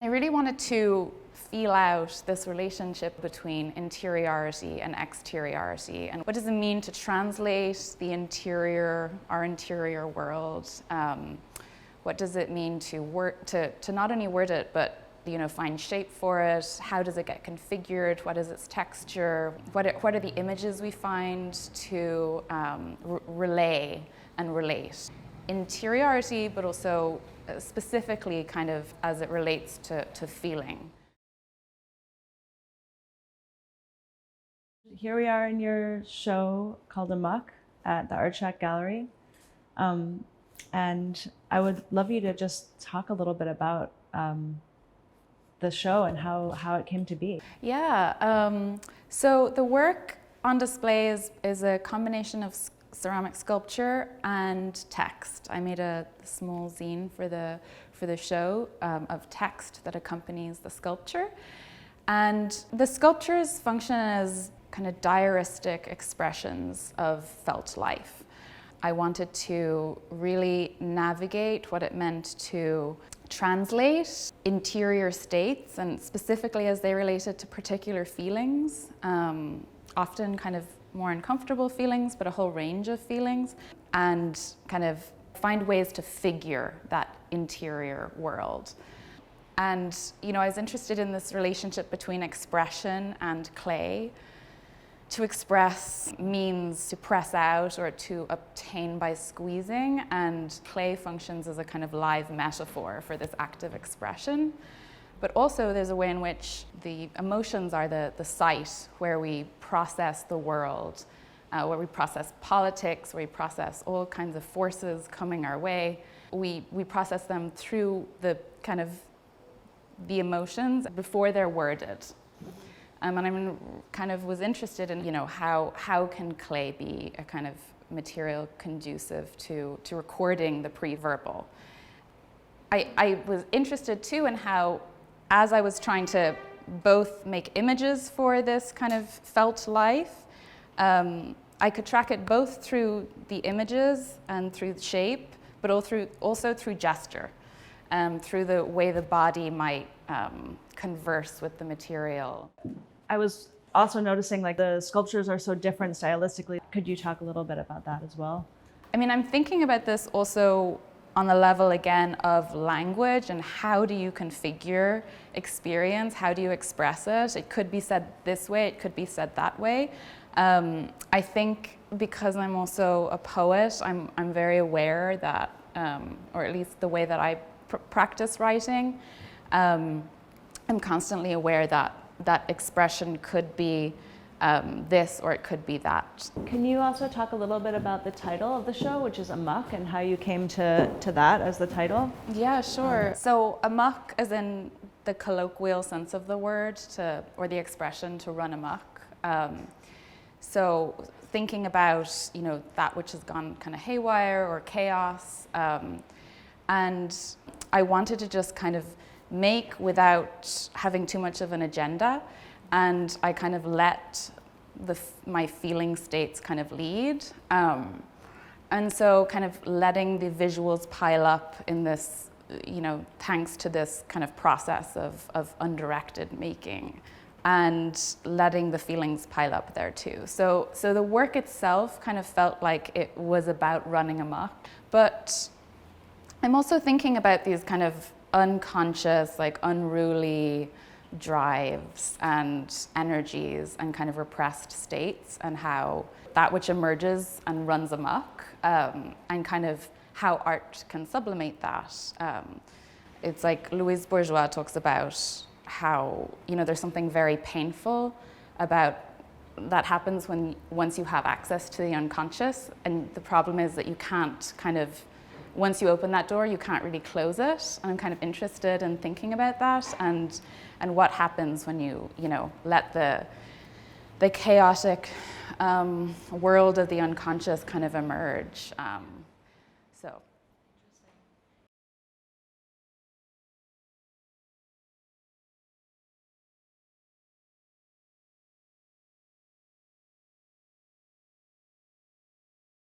I really wanted to feel out this relationship between interiority and exteriority, and what does it mean to translate the interior, our interior world? What does it mean to not only word it, but find shape for it? How does it get configured? What is its texture? What are the images we find to relay and relate? Interiority, but also specifically kind of as it relates to feeling. Here we are in your show called Amok at the Art Shack Gallery. And I would love you to just talk a little bit about the show and how it came to be. Yeah, so the work on display is a combination of ceramic sculpture and text. I made a small zine for the show of text that accompanies the sculpture. And the sculptures function as kind of diaristic expressions of felt life. I wanted to really navigate what it meant to translate interior states, and specifically as they related to particular feelings, often kind of more uncomfortable feelings, but a whole range of feelings, and kind of find ways to figure that interior world. And I was interested in this relationship between expression and clay. To express means to press out or to obtain by squeezing, and clay functions as a kind of live metaphor for this active expression. But also there's a way in which the emotions are the site where we process the world, where we process politics, where we process all kinds of forces coming our way. We process them through the kind of the emotions before they're worded. And I kind of was interested in, how can clay be a kind of material conducive to recording the pre-verbal. I was interested too in how, as I was trying to both make images for this kind of felt life, I could track it both through the images and through the shape, but also through gesture, through the way the body might converse with the material. I was also noticing the sculptures are so different stylistically. Could you talk a little bit about that as well? I'm thinking about this also on the level again of language, and how do you configure experience? How do you express it? It could be said this way, it could be said that way. I think because I'm also a poet, I'm very aware that, or at least the way that I practice writing, I'm constantly aware that expression could be this or it could be that. Can you also talk a little bit about the title of the show, which is Amok, and how you came to that as the title? Yeah, sure. So Amok, as in the colloquial sense of the word, or the expression to run amok. So thinking about that which has gone kind of haywire or chaos, and I wanted to just kind of make without having too much of an agenda, and I kind of let my feeling states kind of lead, and so kind of letting the visuals pile up in this, thanks to this kind of process of undirected making, and letting the feelings pile up there too. So the work itself kind of felt like it was about running amok, but I'm also thinking about these kind of unconscious, unruly drives and energies and kind of repressed states, and how that which emerges and runs amok, and kind of how art can sublimate that. It's like Louise Bourgeois talks about how there's something very painful about that happens once you have access to the unconscious, and the problem is that you can't kind of, once you open that door, you can't really close it. And I'm kind of interested in thinking about that, and what happens when you let the chaotic world of the unconscious kind of emerge. So